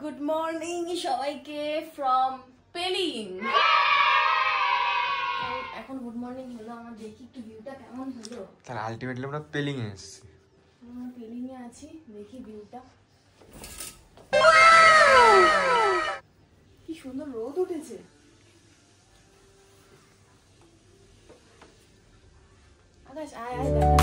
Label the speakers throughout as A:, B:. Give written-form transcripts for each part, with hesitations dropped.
A: Good morning সবাইকে from Pelling. এখন good morning হলো, আমার দেখি একটু ভিউটা কেমন হলো।
B: তার আলটিমেটলি আমরা পেলিং এ এসেছি।
A: আমরা পেলিং এ আছি, দেখি ভিউটা কি সুন্দর, রোদ উঠেছে। আকাশ আয় আয় দেখা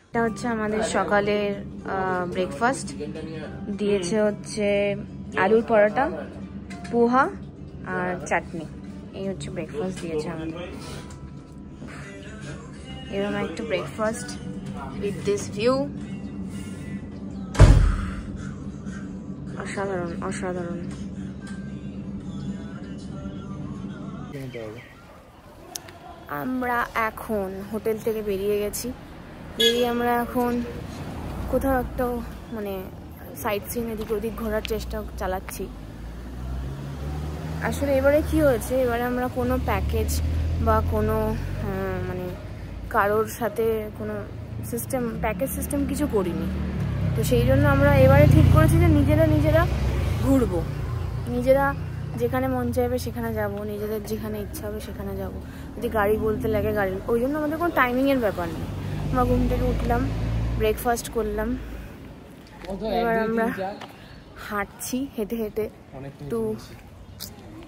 A: এটা হচ্ছে আমাদের সকালের ব্রেকফাস্ট। দিয়েছে হচ্ছে আলুর পরোটা, পোহা আর চাটনি। এই হচ্ছে ব্রেকফাস্ট দিয়েছে আমাদের। এরকম একটা ব্রেকফাস্ট উইথ দিস ভিউ। অসাধারণ অসাধারণ। আমরা এখন হোটেল থেকে বেরিয়ে গেছি। আমরা এখন কোথাও একটা মানে সাইট সিন এদিক ওদিক ঘোরার চেষ্টা চালাচ্ছি। আসলে এবারে কি হয়েছে, এবারে আমরা কোনো প্যাকেজ বা কোনো মানে কারোর সাথে কোনো প্যাকেজ সিস্টেম কিছু করিনি। তো সেই জন্য আমরা এবারে ঠিক করেছি যে নিজেরা ঘুরবো, নিজেরা যেখানে মন চাইবে সেখানে যাব, নিজেদের যেখানে ইচ্ছা হবে সেখানে যাব। যদি গাড়ি বলতে লাগে গাড়ি, ওই জন্য আমাদের কোনো টাইমিংয়ের ব্যাপার নেই। আমরা ঘুম থেকে উঠলাম, ব্রেকফাস্ট করলাম, এবার আমরা হাঁটছি, হেঁটে হেঁটে একটু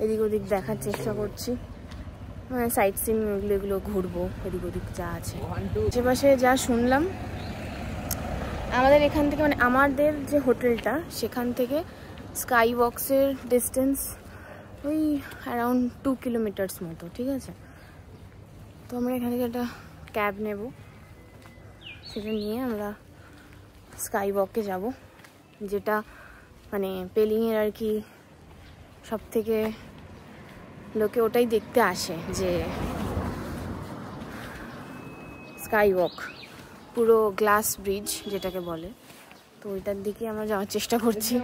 A: এদিক ওদিক দেখার চেষ্টা করছি, মানে সাইট সিন এগুলো ঘুরবো, এদিক ওদিক যা আছে আশেপাশে। যা শুনলাম আমাদের এখান থেকে, মানে আমাদের যে হোটেলটা সেখান থেকে স্কাই ওয়াক্সের ডিস্টেন্স ওই অ্যারাউন্ড 2 কিলোমিটার্স মতো, ঠিক আছে। তো আমরা এখান থেকে একটা ক্যাব নেব, সেটা নিয়ে আমরা স্কাই ওয়াকে যাব, যেটা মানে পেলিংয়ের আর কি সব থেকে লোকে ওটাই দেখতে আসে, যে স্কাই ওয়াক, পুরো গ্লাস ব্রিজ যেটাকে বলে। তো ওইটার দিকে আমরা যাওয়ার চেষ্টা করছি,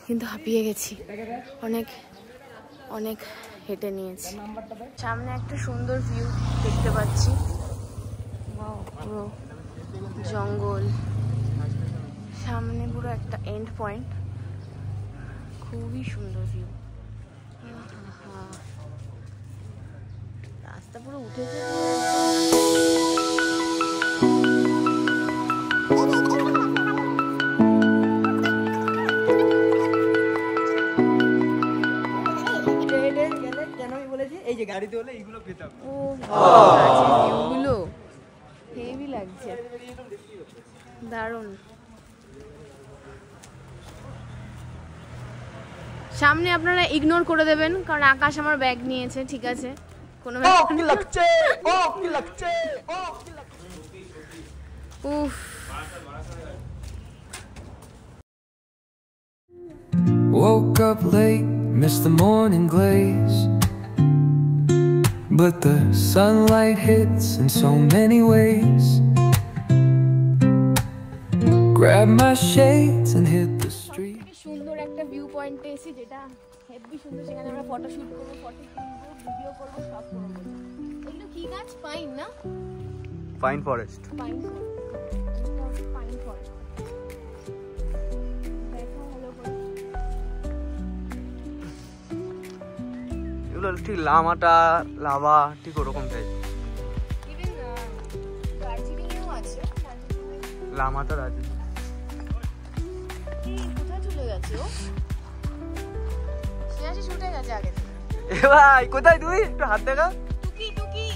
A: কিন্তু হাঁপিয়ে গেছি, অনেক অনেক হেঁটে নিয়েছি। সামনে একটা সুন্দর ভিউ দেখতে পাচ্ছি, পুরো জঙ্গল, সামনে পুরো একটা এন্ড পয়েন্ট, খুবই সুন্দর ভিউ। রাস্তা পুরো উঠেছে।
B: গাড়িতে হলে এইগুলো পেতাম।
A: ও আছে ভিউগুলো হেভি লাগছে, দারুণ। সামনে আপনারা ইগনোর করে দেবেন, কারণ আকাশ আমার ব্যাগ নিয়েছে, ঠিক আছে, কোনো ব্যাপার না। উফ,
C: woke up late, missed the morning glaze, but the sunlight hits in so many ways. Grab my shades and hit the street.
A: সুন্দর একটা ভিউ পয়েন্টে এসে, যেটা হেভি সুন্দর, সেখানে আমরা ফটো শুট করবো, ফটো তুলবো, ভিডিও করবো, সব করবো। এগুলো কি গাছ? পাইন না?
B: Pine forest.
A: Pine forest.
B: এগুলো ঠিক লামাটা লাভা ঠিক ওরকম টাইপ। লামা তো আছে।
A: কোথায় চলে গেছে ও? সে আসে ছুটে গেছে আগে থেকে।
B: এ ভাই কোথায় তুই? একটু হাত দেখা।
A: টুকি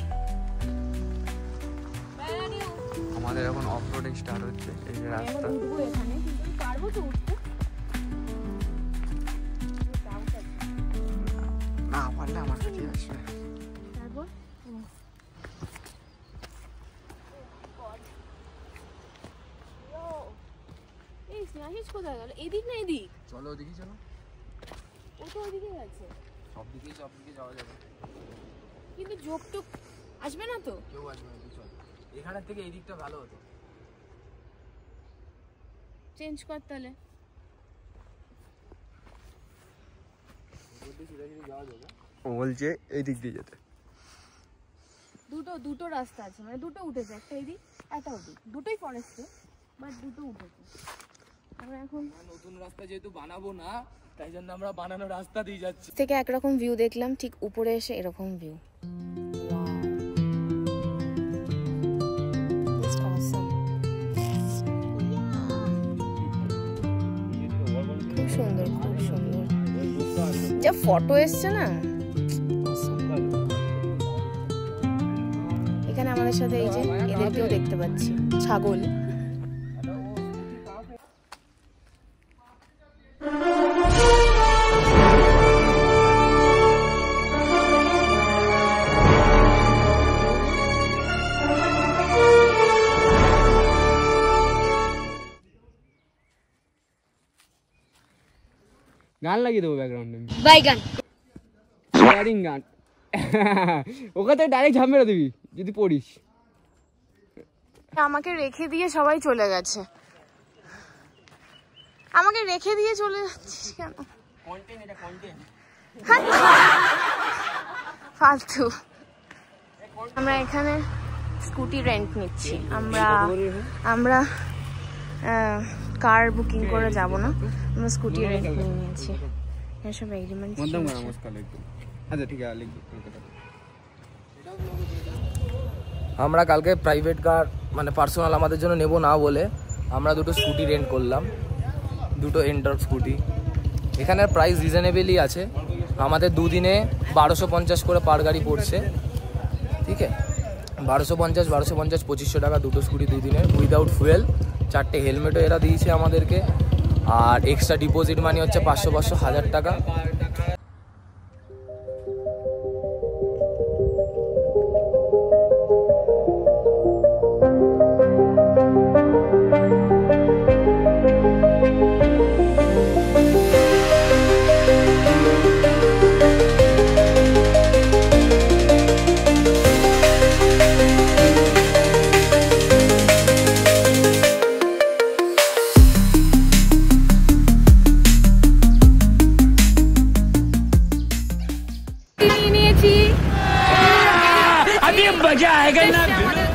B: আমাদের এখন অফ রোডিং স্টার্ট হচ্ছে, এই যে রাস্তা।
A: উঠবো এখানে, কিন্তু পারবো তো উঠতে?
B: না পারলে আমার কাছে আসবে।
A: তারপর স্নেহাশিস কোথায় গেল? এদিক না এদিক?
B: চলো ওদিকে চলো।
A: ও তো ওদিকে গেছে।
B: সব দিকে যাওয়া যাবে।
A: কিন্তু যোগ টোক আসবে না তো?
B: কেউ আসবে না, চল। এখানের থেকে এই দিকটা ভালো হতো।
A: চেঞ্জ কর তাহলে।
B: ও বলছে এই দিক দিয়ে যেতে।
A: দুটো রাস্তা আছে, মানে দুটো উঠেছে, একটা এদিক একটা ওদিক, দুটোই ফরেস্টে, বাট দুটো উঠেছে। আমরা এখন
B: নতুন রাস্তা যেহেতু বানাবো না, তাই জন্য আমরা বানানো রাস্তা দিয়ে যাচ্ছি।
A: থেকে একরকম ভিউ দেখলাম, ঠিক উপরে এসে এরকম ভিউ। খুব সুন্দর, খুব সুন্দর। যা ফটো এসছে না, এখানে আমাদের সাথে এই যে এদেরকেও দেখতে পাচ্ছি, ছাগল।
B: গান লাগিয়ে দেবো ব্যাকগ্রাউন্ডে,
A: বাইগান
B: ব্যারিং গান। ওখানে ডাইরেক্ট ঝাপ মেরে দিবি যদি পড়িস।
A: আমাকে রেখে দিয়ে সবাই চলে গেছে, আমাকে রেখে দিয়ে চলে যাচ্ছিস কেন? ফালতু। আমরা এখানে স্কুটি রেন্ট নিচ্ছি। আমরা কার বুকিং করে যাব না, আমরা স্কুটি রেন্ট নিয়েছি। এসব এগ্রিমেন্ট।
D: আমরা কালকে প্রাইভেট কার মানে পার্সোনাল আমাদের জন্য নেব না বলে আমরা দুটো স্কুটি রেন্ট করলাম, দুটো এন্টর্ক স্কুটি। এখানের প্রাইস রিজনেবলই আছে। আমাদের দুদিনে 1250 করে পার গাড়ি পড়ছে, ঠিক আছে? 1250 2500 টাকা দুটো স্কুটি দুদিনের, উইদাউট ফুয়েল। 4টে হেলমেটও এরা দিয়েছে আমাদেরকে, আর এক্সট্রা ডিপোজিট মানি হচ্ছে 500 1000 টাকা।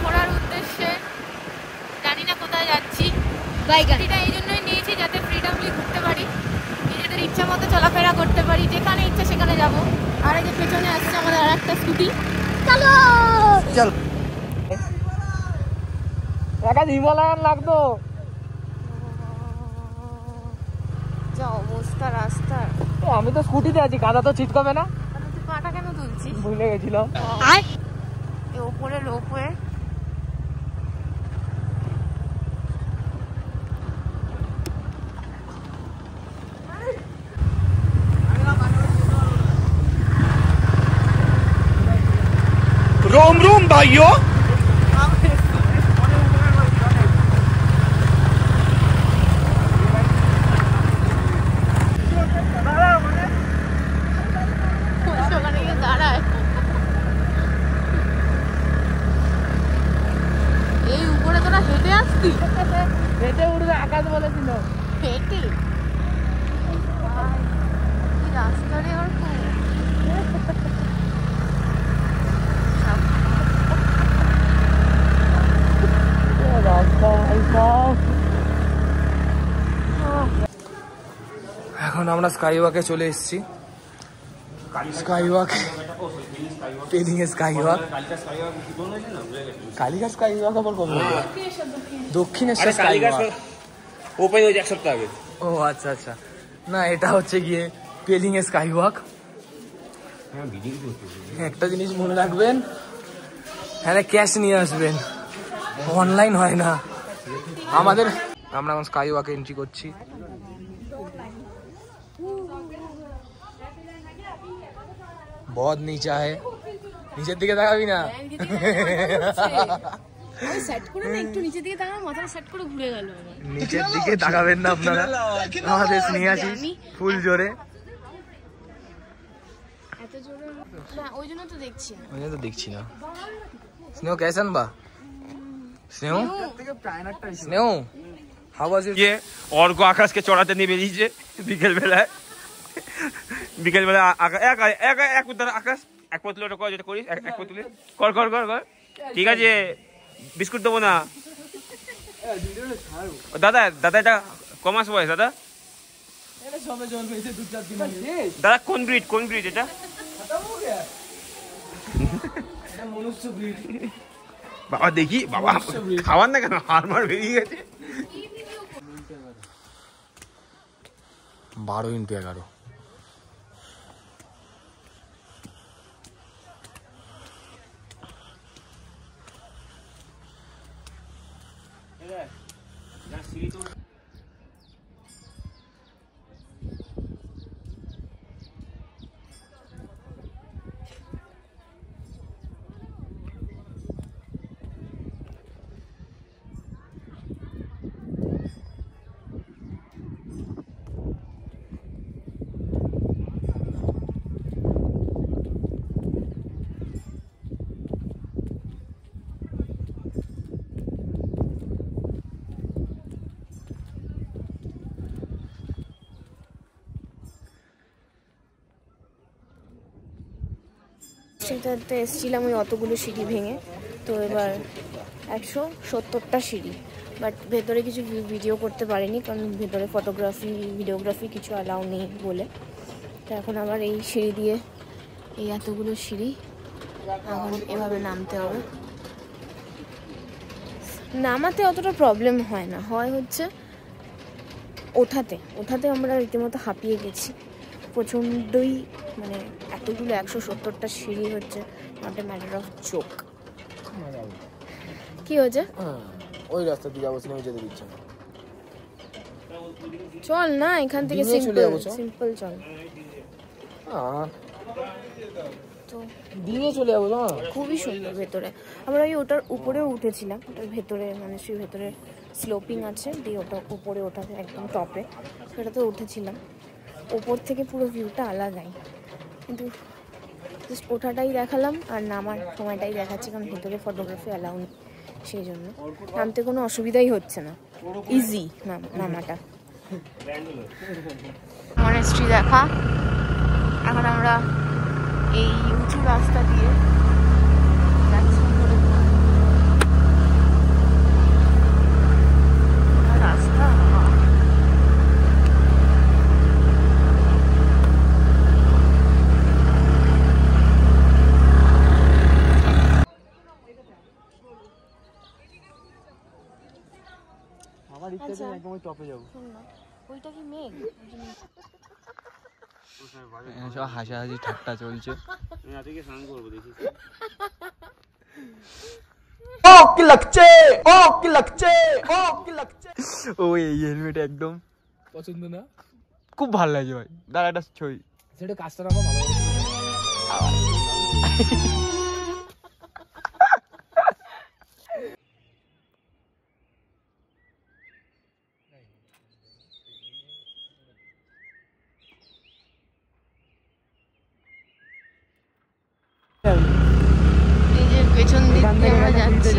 A: ঘোরার উদ্দেশ্যে জানি না কোথায় যাচ্ছি, বাইকটা এই জন্যই নিয়েছি যাতে ফ্রিডমলি ঘুরতে পারি, নিজেদের ইচ্ছা মতো চলাফেরা করতে পারি, যেখানে ইচ্ছা সেখানে যাব। আর এই যে পেছনে আসছে আমাদের আর একটা স্কুটি। চলো
D: চল, একটা হিমালয়ান লাগতো।
A: যা অবস্থা রাস্তার।
D: আমি তো স্কুটিতে আছি, কাদা তো ছিটকাবে না।
A: তুই পাটা কেন তুলছিস?
D: ভুলে গেছিলাম।
A: ওপরে রোপওয়ে।
D: रोम रोम भाइयों,
A: দাঁড়ায় এই উপরে তোরা হেঁটে আসতি?
D: হেঁটে উঠবে আকাশ বলেছিল।
A: হেঁটে রাস্তা রে ওর
D: এখন আমরা স্কাই ওয়াকে চলে এসেছি। Sky walk, Pelling sky walk, Kalighat sky walk আবার কবে? Dakshineswar sky walk.
E: ওপেন হয়েছে 1 সপ্তাহ আগে।
D: ও আচ্ছা আচ্ছা, না এটা হচ্ছে গিয়ে পেলিং স্কাই ওয়াক। একটা জিনিস মনে রাখবেন, হ্যাঁ ক্যাশ নিয়ে আসবেন, অনলাইন হয় না আমাদের। আমরা এখন স্কাই ওয়াকে এন্ট্রি করছি। बहुत नीचा है, নিচের দিকে তাকাবি না।
A: আমি সেট করে না একটু নিচের দিকে তাকালাম, মাথাটা সেট করে ঘুরে গেল।
D: নিচের দিকে তাকাবেন না আপনারা, আমাদের স্নেহাশিস ফুল জোরে।
A: এত জোরে না, ওই জন্য তো দেখছি না।
D: ওই জন্য তো দেখছি না। স্নেহ কেসন বা? স্নেহ স্নেহ হাউ ওয়াজ ইট?
E: ये और को আকাশকে চড়াতে নিয়ে বেরিয়েছে বিকেল বেলায়। বিকেল বেলা এক উত্তর আকাশ এক পা তুলে ওটা কর, যেটা করিস এক পা তুলে কর কর কর কর। ঠিক আছে, বিস্কুট দেবো না। দাদা দাদা এটা কমাস বয়স দাদা? দাদা কোন ব্রিড, কোন ব্রিড এটা? বাবা দেখি, বাবা খাওয়ার না কেন, হারমার বেরিয়ে গেছে।
D: 12x11।
A: সেটাতে এসেছিলাম ওই অতগুলো সিঁড়ি ভেঙে। তো এবার 170টা সিঁড়ি, বাট ভেতরে কিছু ভিডিও করতে পারিনি, কারণ ভেতরে ফটোগ্রাফি ভিডিওগ্রাফি কিছু অ্যালাউ নেই বলে। তো এখন আবার এই সিঁড়ি দিয়ে, এই এতগুলো সিঁড়ি এখন এভাবে নামতে হবে। নামাতে অতটা প্রবলেম হয় না, হয় হচ্ছে ওঠাতে আমরা রীতিমতো হাঁপিয়ে গেছি প্রচণ্ডই। মানে এতগুলো 170টা সিঁড়ি হচ্ছে not a matter of joke. কি হয়েছে?
D: ওই রাস্তা দিয়ে যাবো, সিনেমা যেতে দিচ্ছে না।
A: চল না, এখান থেকে সিম্পল চল। তো
D: দিনে চলে যাবো না,
A: খুবই সুন্দর ভেতরে। আমরা ওই ওটার উপরেও উঠেছিলাম, ওটার ভেতরে মানে সেই ভেতরে স্লোপিং আছে, দিয়ে ওটা উপরে ওঠাতে একদম টপে সেটাতে উঠেছিলাম। ওপর থেকে পুরো ভিউটা আলাদাই, কিন্তু জাস্ট ওঠাটাই দেখালাম আর নামার সময়টাই দেখাচ্ছি, কারণ ভেতরে ফটোগ্রাফি অ্যালাউ নেই, সেই জন্য নামতে কোনো অসুবিধাই হচ্ছে না, ইজি নামাটা। মনেস্ট্রি দেখা। এখন আমরা এই উঁচু রাস্তা দিয়ে যাচ্ছি। রাস্তা
B: আমার ইচ্ছা আছে একদম ওই টপে যাবো।
A: ওইটা কি মেঘ?
B: সব হাসাহাসি ঠাট্টা চলছে।
E: স্নান করবো দেখি।
B: ও এই হেলমেট একদম
D: পছন্দ না,
B: খুব ভালো লাগছে ভাই। দাঁড়া একটা ছবি,
D: সেটা কাজটা রাখো ভালো করে।
A: এই যে পেছন দিক দিয়ে আমরা যাচ্ছি।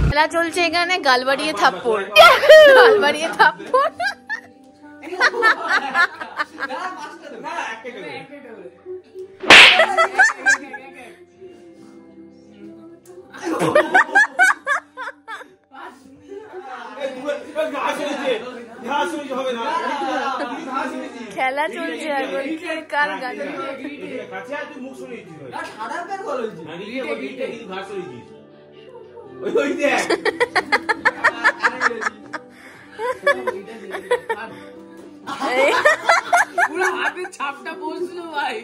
A: খেলা চলছে এখানে, গাল বাড়িয়ে থাপ্পড়, গাল বাড়িয়ে থাপ্পড়। খেলা চলছে এখন, কার গাছে
F: পুরো হাতের ছাপটা পড়ছিল ভাই।